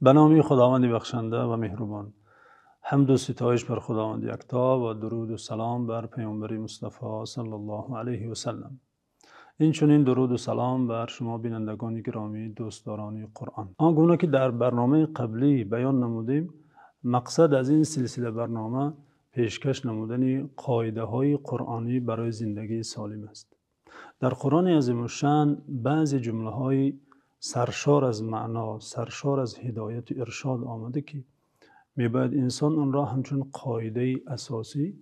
به نام خداوند بخشنده و مهربان. حمد و ستایش بر خداوند یکتا و درود و سلام بر پیامبر مصطفی صلی الله علیه و سلم. این چنین درود و سلام بر شما بینندگان گرامی دوستداران قرآن. آنگونه که در برنامه قبلی بیان نمودیم، مقصد از این سلسله برنامه پیشکش نمودن قاعده های قرآنی برای زندگی سالم است. در قرآن عظیم الشأن بعضی جمله های سرشار از معنا، سرشار از هدایت و ارشاد آمده که میباید انسان آن را همچون قاعده اساسی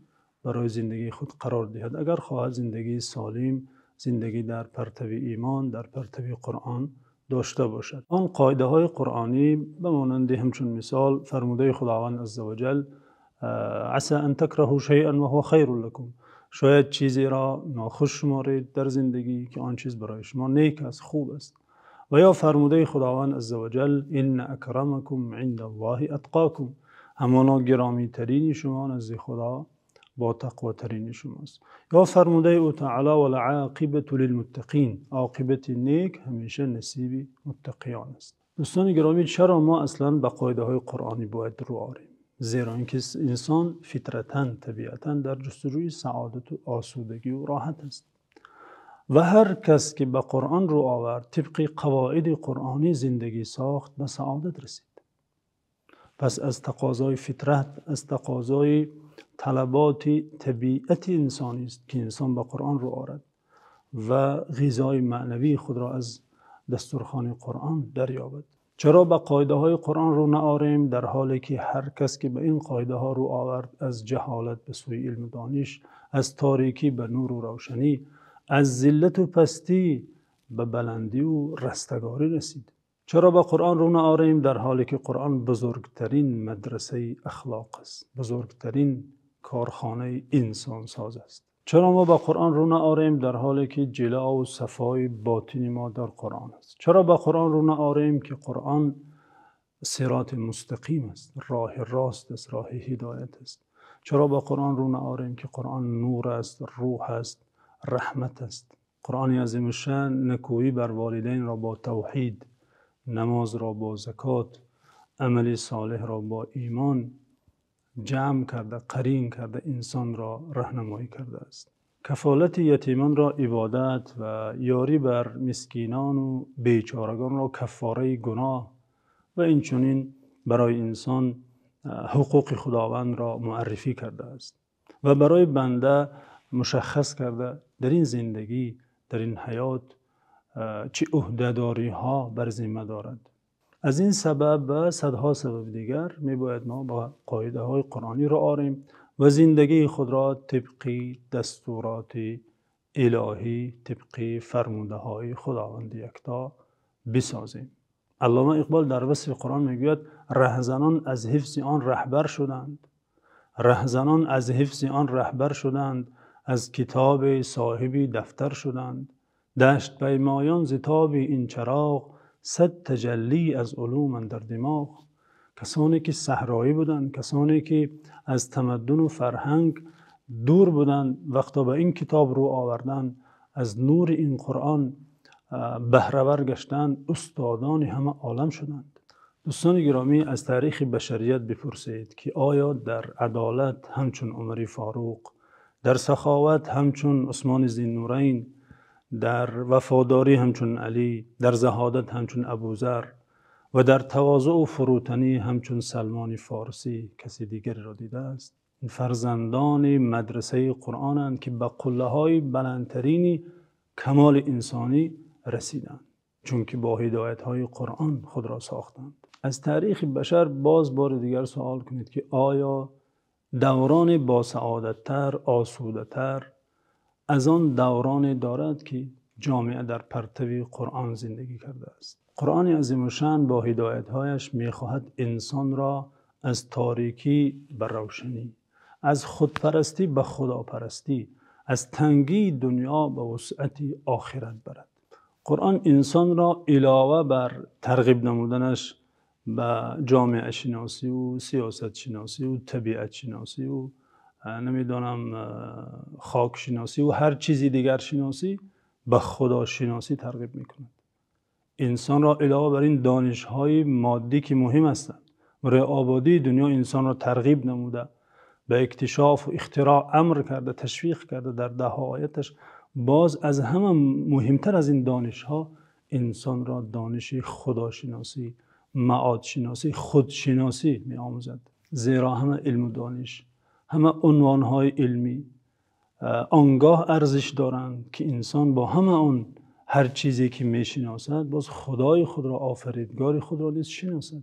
برای زندگی خود قرار دهد اگر خواهد زندگی سالم، زندگی در پرتو ایمان، در پرتو قرآن داشته باشد. آن قاعده های قرآنی به مانند همچون مثال فرموده خداوند عزوجل: عسى ان تکرهوا شیئا وهو خیر لكم. شاید چیزی را ناخوش شمارید در زندگی که آن چیز برای شما نیک است، خوب است. و یا فرموده خداوند عزوجل: ان اکرمکم عند الله اتقاکم. همانا گرامی ترین شما نزد خدا با تقوا ترین شماست. یا فرموده او تعالی: والعاقبة للمتقین. عاقبت نیک همیشه نصیب متقیان است. دوستان گرامی، چرا ما اصلا به قاعده های قرآنی باید رو آریم؟ زیرا اینکه انسان فطرتاً، طبیعتاً در جستجوی سعادت و آسودگی و راحت است. و هر کس که به قرآن رو آورد، طبق قواعد قرآنی زندگی ساخت، به سعادت رسید. پس از تقاضای فطرت، از تقاضای طلبات طبیعت انسانی است که انسان به قرآن رو آورد و غذای معنوی خود را از دسترخوان قرآن دریابد. چرا به قاعده های قرآن رو نآریم در حالی که هر کس که به این قاعده ها رو آورد از جهالت به سوی علم و دانش، از تاریکی به نور و روشنی، از ذلت و پستی به بلندی و رستگاری رسید؟ چرا به قرآن رو نآریم در حالی که قرآن بزرگترین مدرسه اخلاق است، بزرگترین کارخانه انسان ساز است؟ چرا ما به قرآن رو نآریم در حالی که جلا و صفای باطنی ما در قرآن است؟ چرا به قرآن رو نآریم که قرآن صراط مستقیم است، راه راست است، راه هدایت است؟ چرا به قرآن رو نآریم که قرآن نور است، روح است، رحمت است؟ قرآن عظیم الشأن نکویی بر والدین را با توحید، نماز را با زکات، عمل صالح را با ایمان جمع کرده، قرین کرده، انسان را راهنمایی کرده است. کفالت یتیمان را عبادت و یاری بر مسکینان و بیچارگان را کفاره گناه و اینچنین برای انسان حقوق خداوند را معرفی کرده است و برای بنده مشخص کرده در این زندگی، در این حیات چه عهده‌داری ها بر ذمه دارد. از این سبب و صدها سبب دیگر می باید ما با قاعده های قرآنی را آریم و زندگی خود را طبق دستورات الهی، طبق فرموده های خداوند یکتا بسازیم. علامه اقبال در وصف قرآن میگوید: رهزنان از حفظ آن رهبر شدند. رهزنان از حفظ آن رهبر شدند، از کتاب صاحبی دفتر شدند. دشت پیمایان ز تاب این چراغ، صد تجلی از علوم در دماغ. کسانی که صحرایی بودند، کسانی که از تمدن و فرهنگ دور بودند، وقتا به این کتاب رو آوردند، از نور این قرآن بهره‌ور گشتند، استادان همه عالم شدند. دوستان گرامی، از تاریخ بشریت بپرسید که آیا در عدالت همچون عمر فاروق، در سخاوت همچون عثمان ذی‌النورین، در وفاداری همچون علی، در زهادت همچون ابوذر و در تواضع و فروتنی همچون سلمان فارسی کسی دیگر را دیده است؟ این فرزندان مدرسه قرآنند که به قله‌های بلندترین کمال انسانی رسیدند، چون که با هدایت‌های قرآن خود را ساختند. از تاریخ بشر باز بار دیگر سوال کنید که آیا دوران با سعادت‌تر، آسوده‌تر از آن دوران دارد که جامعه در پرتو قرآن زندگی کرده است؟ قرآن عظیم الشأن با هدایت‌هایش می‌خواهد انسان را از تاریکی به روشنی، از خودپرستی به خداپرستی، از تنگی دنیا به وسعت آخرت برد. قرآن انسان را علاوه بر ترغیب نمودنش به جامعه شناسی و سیاست شناسی و طبیعت شناسی و نمیدانم خاک شناسی و هر چیزی دیگر شناسی، به خدا شناسی ترغیب میکند. انسان را علاوه بر این دانش‌های مادی که مهم هستند، برای آبادی دنیا انسان را ترغیب نموده، به اکتشاف و اختراع امر کرده، تشویق کرده در ده‌ها آیاتش. باز از همه مهمتر از این دانش‌ها انسان را دانش خداشناسی، معادشناسی، خودشناسی می آموزد. زیرا همه علم و دانش، همه عنوان‌های علمی آنگاه ارزش دارند که انسان با همه آن هر چیزی که میشناسد باز خدای خود را، آفریدگار خود را نیز شناسد.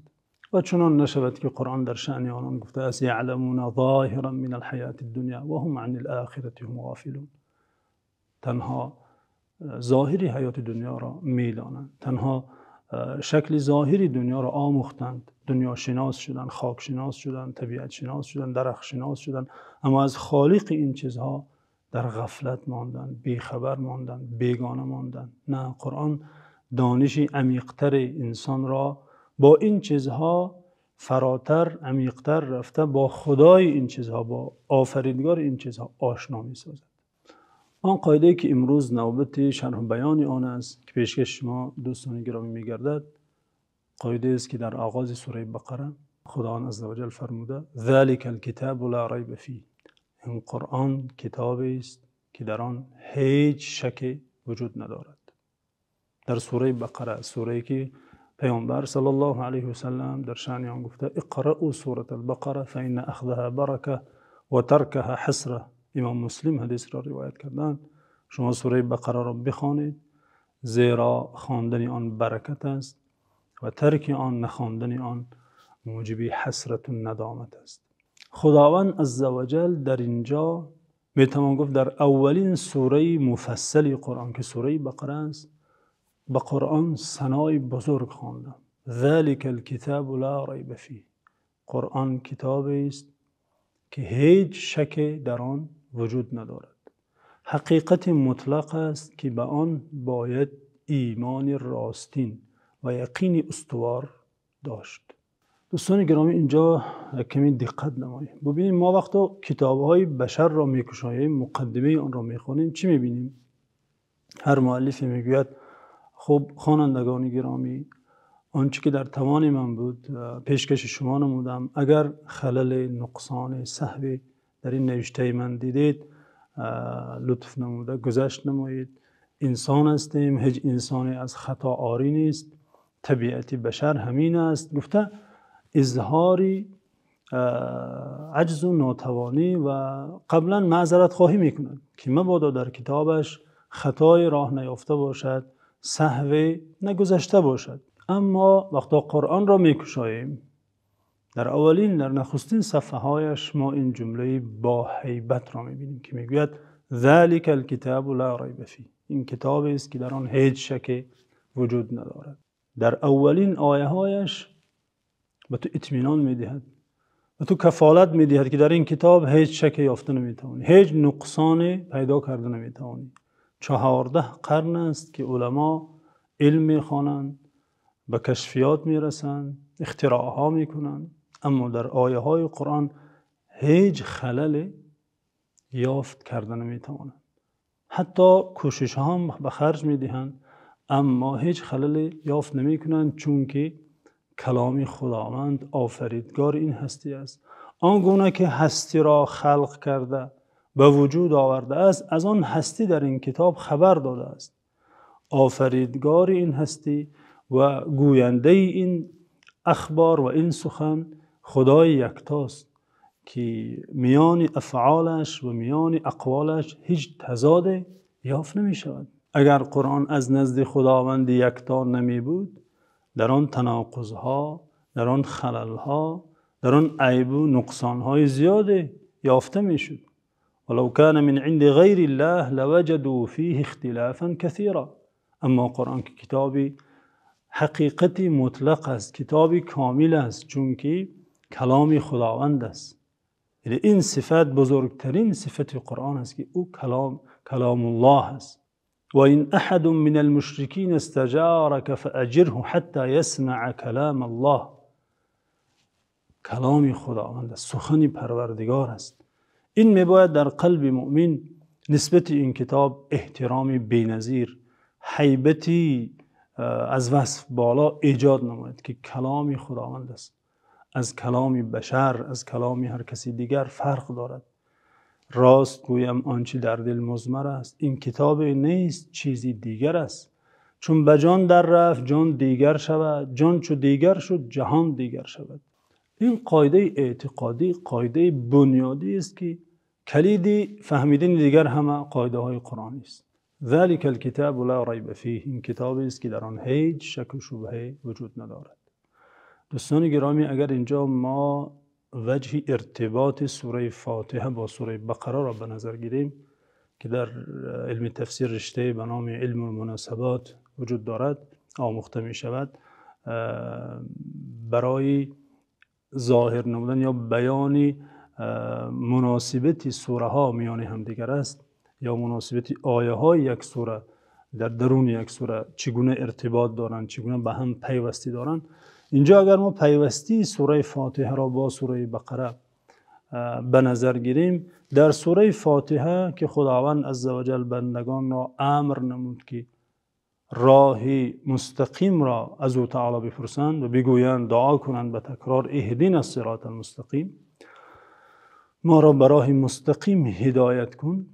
و چنان نشود که قرآن در شأن آنان گفته است یعلمون ظاهرا من الحیات الدنیا و هم عن الاخره هم غافلون. تنها ظاهری حیات دنیا را میدانند، تنها شکل ظاهری دنیا را آموختند، دنیا شناس شدند، خاک شناس شدند، طبیعت شناس شدند، درخت شناس شدند، اما از خالق این چیزها در غفلت ماندند، بیخبر ماندند، بیگانه ماندند. نه، قرآن دانش عمیق‌تر انسان را با این چیزها فراتر، عمیق‌تر رفته با خدای این چیزها، با آفریدگار این چیزها آشنا می‌سازد. آن قاعده که امروز نوبت شرح بیان آن است که پیشکش شما دوستان گرامی می‌گردد، قاعده است که در آغاز سوره بقره خداوند عزوجل فرموده ذلک الکتاب لا ریب فیه. این قرآن کتابی است که در آن هیچ شک وجود ندارد. در سوره بقره، سوره‌ای که پیامبر صلی الله علیه و سلم در شأن آن گفته اقرأوا سوره البقره فإن اخذها برکه و ترکها حسره. امام مسلم حدیث را روایت کردند شما سوره بقره را بخوانید زیرا خواندن آن برکت است و ترک آن، نخواندن آن، موجب حسرت و ندامت است. خداوند عزوجل در اینجا میتوان گفت در اولین سوره مفصل قرآن که سوره بقره است، به قرآن ثنای بزرگ خواندم. ذلک الکتاب لا ریب فیه. قرآن کتابی است که هیچ شک در آن وجود ندارد. حقیقت مطلق است که به آن باید ایمان راستین و یقین استوار داشت. دوستان گرامی اینجا کمی دقت نمایید. ببینید ما وقتا کتاب‌های بشر را می‌کشاییم، مقدمه آن را می‌خوانیم، چی می‌بینیم؟ هر مؤلفی میگوید خب خوانندگان گرامی، آنچه که در توان من بود پیشکش شما نمودم. اگر خلل، نقصان، سهوی در این نوشته من دیدید لطف نموده گذشت نمایید. انسان هستیم، هیچ انسانی از خطا عاری نیست، طبیعت بشر همین است. گفته اظهاری عجز و ناتوانی و قبلا معذرت خواهی میکند که مبادا در کتابش خطای راه نیافته باشد، سهوی نگذشته باشد. اما وقتا قرآن را میکشاییم در اولین، در نخستین صفحه هایش ما این جمله با هیبت را میبینیم که میگوید ذلک الکتاب لا ریب فیه. این کتابی است که در آن هیچ شک وجود ندارد. در اولین آیه هایش به تو اطمینان میدهد و تو کفالت میدهد که در این کتاب هیچ شک یافته نمیتوانی، هیچ نقصان پیدا کرده نمیتوانی. 14 قرن است که علما علم میخوانند، به کشفیات میرسند، اختراعها میکنند، اما در آیه های قرآن هیچ خلل یافت کرده نمیتوانند. حتی کوشش هم به خرج میدهند اما هیچ خلل یافت نمیکنند، چون که کلام خداوند آفریدگار این هستی است. آنگونه که هستی را خلق کرده به وجود آورده است، از آن هستی در این کتاب خبر داده است. آفریدگار این هستی و گوینده این اخبار و این سخن خدای یکتاست که میان افعالش و میان اقوالش هیچ تضاد یافت نمی شود. اگر قرآن از نزد خداوند یکتا نمی بود، در آن تناقضها، در آن خللها، در آن عیب و نقصانهای زیاد یافته می شد. ولو کان من عند غیر الله لوجدوا فیه اختلافا کثیرا. اما قرآن که کتابی حقیقتی مطلق است، کتابی کامل است، چون که کلام خداوند است. یعنی این صفت بزرگترین صفت قرآن است که او کلام الله است. و این احد من المشرکین استجارک فاجره حتی یسمع کلام الله. کلام خداوند است، سخن پروردگار است. این میباید در قلب مؤمن نسبت این کتاب احترام بی‌نظیر، هیبتی از وصف بالا ایجاد نماید که کلام خداوند است، از کلام بشر، از کلام هر کسی دیگر فرق دارد. راست گویم آنچه در دل مضمر است، این کتاب نیست چیزی دیگر است. چون به جان در رفت جان دیگر شود، جان چو دیگر شد جهان دیگر شود. این قاعده اعتقادی قاعده بنیادی است که کلیدی فهمیدن دیگر همه قاعده های قرآنی است. ذلک الکتاب لا ریب فیه، این کتابی است که در آن هیچ شک و شبهه وجود ندارد. دوستان گرامی، اگر اینجا ما وجه ارتباط سوره فاتحه با سوره بقره را به نظر گیریم که در علم تفسیر رشته به نام علم المناسبات وجود دارد، آموخته می شود، برای ظاهر نمودن یا بیان مناسبت سوره ها میان هم دیگر است، یا مناسبت آیه های یک سوره در درون یک سوره چگونه ارتباط دارند، چگونه به هم پیوستی دارند. اینجا اگر ما پیوستی سوره فاتحه را با سوره بقره به نظر گیریم، در سوره فاتحه که خداوند عزوجل بندگان را امر نمود که راه مستقیم را از او تعالی بپرسند و بگویند، دعا کنند به تکرار اهدینا الصراط المستقیم، ما را به راه مستقیم هدایت کن.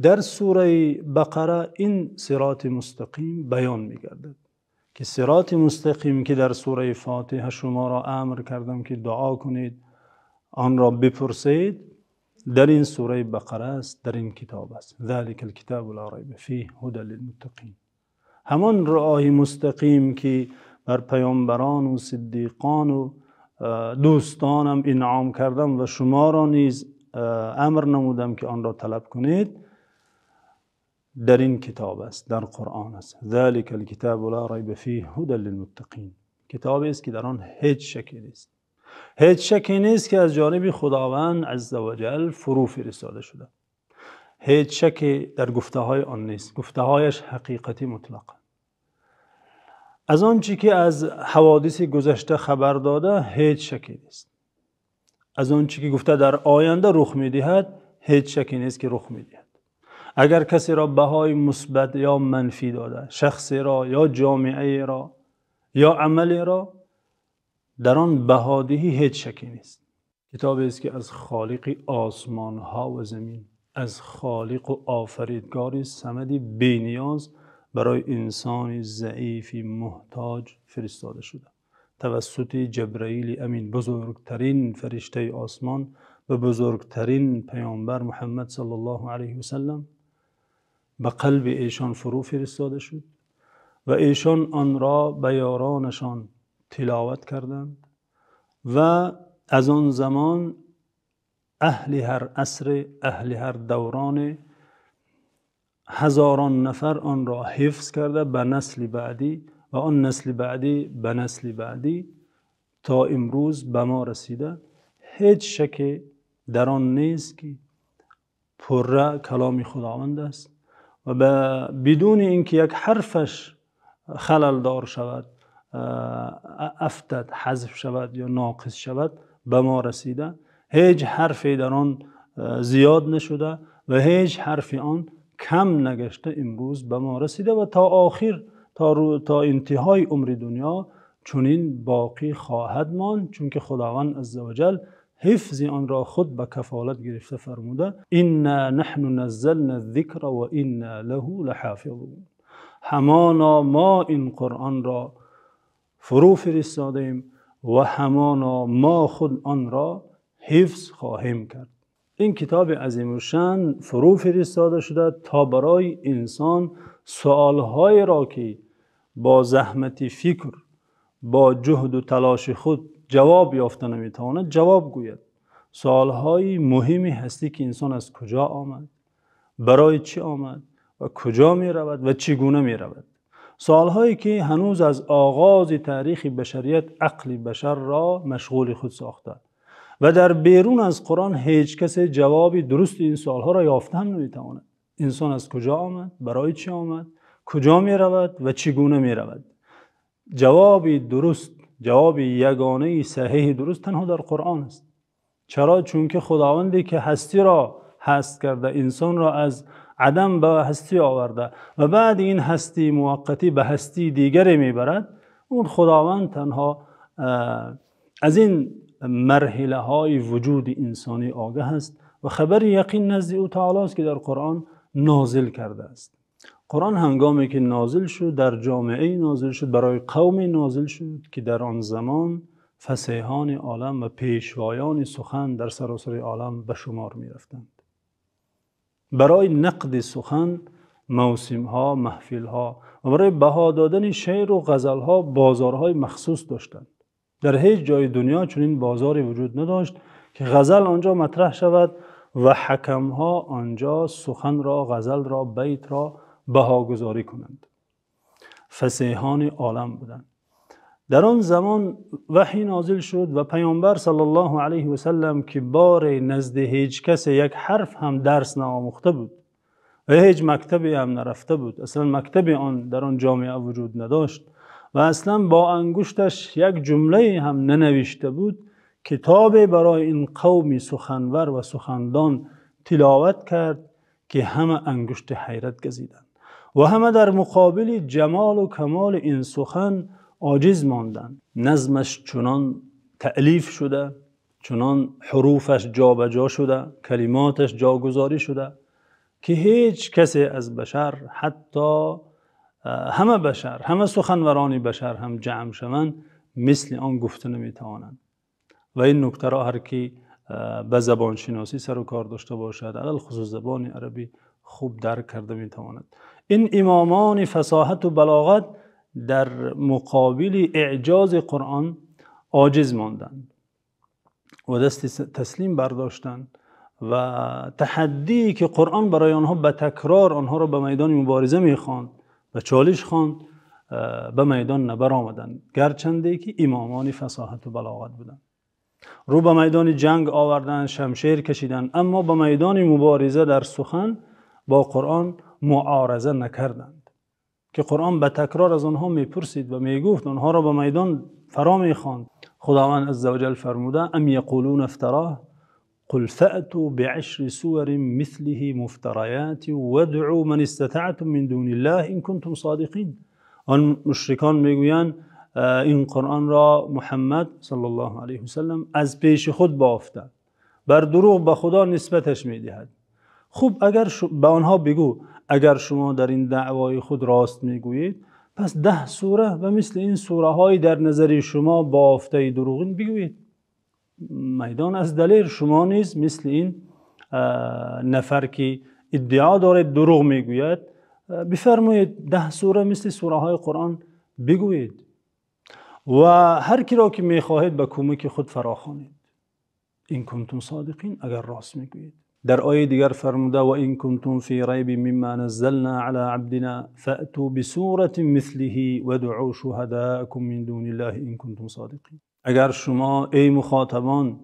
در سوره بقره این صراط مستقیم بیان می‌گردد که صراط مستقیم که در سوره فاتحه شما را امر کردم که دعا کنید، آن را بپرسید، در این سوره بقره است، در این کتاب است. ذلک الکتاب لا ریب فیه هدی للمتقین. همان راه مستقیم که بر پیامبران و صدیقان و دوستانم انعام کردم و شما را نیز امر نمودم که آن را طلب کنید، در این کتاب است، در قرآن است. ذلک الکتاب لا ریب فیه هدی للمتقین. کتابی است که در آن هیچ شکی نیست، هیچ شکی نیست که از جانب خداوند عزوجل فرو فرستاده شده. هیچ شکی در گفته های آن نیست، گفته هایش حقیقتی مطلقه. از آنچه که از حوادث گذشته خبر داده هیچ شکی نیست. از آنچه که گفته در آینده رخ می‌دهد هیچ شکی نیست که رخ می‌دهد. اگر کسی را بهای مثبت یا منفی داده، شخصی را یا جامعه را یا عملی را، در آن بهادهی هیچ شکی نیست. کتابی است که از خالق آسمان ها و زمین، از خالق و آفریدگار صمد بی‌نیاز برای انسان ضعیف محتاج فرستاده شده توسط جبرئیل امین، بزرگترین فرشته آسمان و بزرگترین پیامبر محمد صلی الله علیه و سلم. به قلب ایشان فرو فرستاده شد و ایشان آن را به یارانشان تلاوت کردند و از آن زمان اهل هر عصر، اهل هر دوران، هزاران نفر آن را حفظ کرده به نسل بعدی و آن نسل بعدی به نسل بعدی تا امروز به ما رسیده. هیچ شک در آن نیست که پره کلام خداوند است و بدون اینکه یک حرفش خلل دار شود، افتد، حذف شود یا ناقص شود، به ما رسیده. هیچ حرفی در آن زیاد نشده و هیچ حرفی آن کم نگشته، امروز به ما رسیده و تا آخر، تا انتهای عمر دنیا چنین باقی خواهد ماند، چون که خداوند عزوجل حفظ آن را خود به کفالت گرفته فرموده انا نحن نزلنا الذکر و انا له لحافظون. همانا ما این قرآن را فرو فرستادیم و همانا ما خود آن را حفظ خواهیم کرد. این کتاب عظیم الشأن فرو فرستاده شده تا برای انسان سوالهای را که با زحمت فکر، با جهد و تلاش خود جواب یافته نمیتواند جواب گوید. سوالهای مهمی هستی که انسان از کجا آمد، برای چی آمد و کجا می رود و چگونه می رود. سوالهایی که هنوز از آغاز تاریخ بشریت عقل بشر را مشغول خود ساخته و در بیرون از قرآن هیچ کس جواب درست این سوالها را یافته هم نمیتواند. انسان از کجا آمد، برای چی آمد، کجا می رود و چگونه می رود. جواب درست، جواب یگانه صحیح درست تنها در قرآن است. چرا؟ چون که خداوندی که هستی را هست کرده، انسان را از عدم به هستی آورده و بعد این هستی موقتی به هستی دیگری میبرد، اون خداوند تنها از این مرحله های وجود انسانی آگاه است و خبر یقین نزد او تعالی است که در قرآن نازل کرده است. قرآن هنگامی که نازل شد در جامعه نازل شد، برای قومی نازل شد که در آن زمان فصیحان عالم و پیشوایان سخن در سراسر عالم به شمار می رفتند. برای نقد سخن موسم ها، محفل ها و برای بها دادن شعر و غزل ها بازارهای مخصوص داشتند. در هیچ جای دنیا چنین بازاری وجود نداشت که غزل آنجا مطرح شود و حکم ها آنجا سخن را، غزل را، بیت را بها گذاری کنند. فصیحان عالم بودند. در آن زمان وحی نازل شد و پیامبر صلی الله علیه و سلم که بار نزد هیچ کس یک حرف هم درس نآموخته بود و هیچ مکتبی هم نرفته بود، اصلا مکتبی در آن جامعه وجود نداشت و اصلا با انگشتش یک جمله هم ننوشته بود، کتاب برای این قومی سخنور و سخندان تلاوت کرد که همه انگشت حیرت گزیدند و همه در مقابل جمال و کمال این سخن عاجز ماندند. نظمش چنان تألیف شده، چنان حروفش جابجا شده، کلماتش جاگذاری شده که هیچ کسی از بشر، حتی همه بشر، همه سخنوران بشر هم جمع شوند مثل آن گفته نمیتوانند. و این نکته را هر کی به زبان شناسی سر و کار داشته باشد، علل خصوص زبان عربی، خوب درک کرده میتواند. این امامان فصاحت و بلاغت در مقابل اعجاز قرآن عاجز ماندند و دست تسلیم برداشتند و تحدی که قرآن برای آنها به تکرار آنها را به میدان مبارزه میخواند و چالش خواند به میدان نبر آمدند، گرچنده که امامان فصاحت و بلاغت بودند. رو به میدان جنگ آوردند، شمشیر کشیدند، اما به میدان مبارزه در سخن با قرآن معارضه نکردند که قرآن به تکرار از آنها میپرسید و میگفت، آنها را به میدان فرا میخواند. خداوند عزوجل فرموده: ام یقولون افتراه قل فأتوا بعشر سور مثله مفتریات وادعوا من استطعتم من دون الله ان کنتم صادقین. آن مشرکان میگویند این قرآن را محمد صلی الله علیه وسلم از پیش خود بافته، بر دروغ به خدا نسبتش میدهد. خوب اگر به آنها بگو اگر شما در این دعوای خود راست میگویید، پس 10 سوره و مثل این سوره های در نظر شما بافته دروغین بگویید. میدان از دلیل شما نیز مثل این نفر که ادعا دارد دروغ میگوید بفرمایید 10 سوره مثل سوره های قرآن بگویید و هر کی را که میخواهید به کمک خود فراخوانید، این کنتم صادقین، اگر راست میگویید. در آیه دیگر فرموده: و این کنتم فی ریب مما نزلنا علی عبدنا فأتوا بسوره مثله وادعوا شهداءکم من دون الله ان کنتم صادقین. اگر شما ای مخاطبان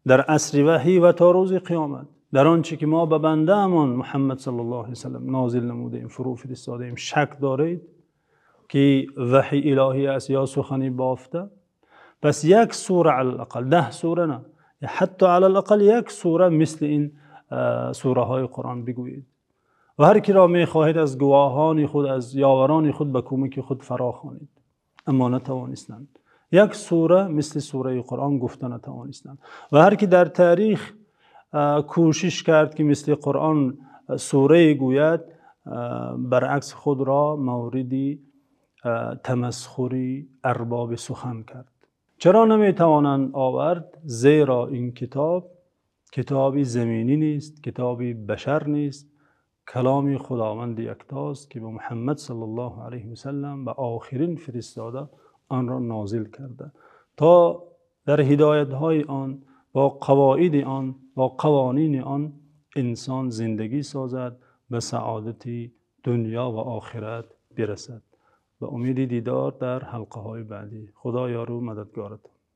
در عصر وحی و تا روز قیامت در آنچه که ما به بنده امان محمد صلی الله علیه وسلم نازل نمودیم، فرو فرستادیم، شک دارید که وحی الهی است یا سخنی بافته، پس یک سوره علی الاقل، 10 سوره نه، حتی علی الاقل یک سوره مثل این سوره های قرآن بگویید و هر کی را می خواهید از گواهان خود، از یاوران خود به کمک خود فراخوانید، اما نتوانستند. یک سوره مثل سوره قرآن گفته نتوانستند و هر کی در تاریخ کوشش کرد که مثل قرآن سوره گوید، برعکس خود را موردی تمسخری ارباب سخن کرد. چرا نمیتوانند آورد؟ زیرا این کتابی زمینی نیست، کتابی بشر نیست، کلام خداوند یکتاست که به محمد صلی الله علیه و سلم به آخرین فرستاده آن را نازل کرده تا در هدایت های آن، با قواعد آن، با قوانین آن انسان زندگی سازد، به سعادت دنیا و آخرت برسد. به امید دیدار در حلقه های بعدی. خدا یار و مددگارت.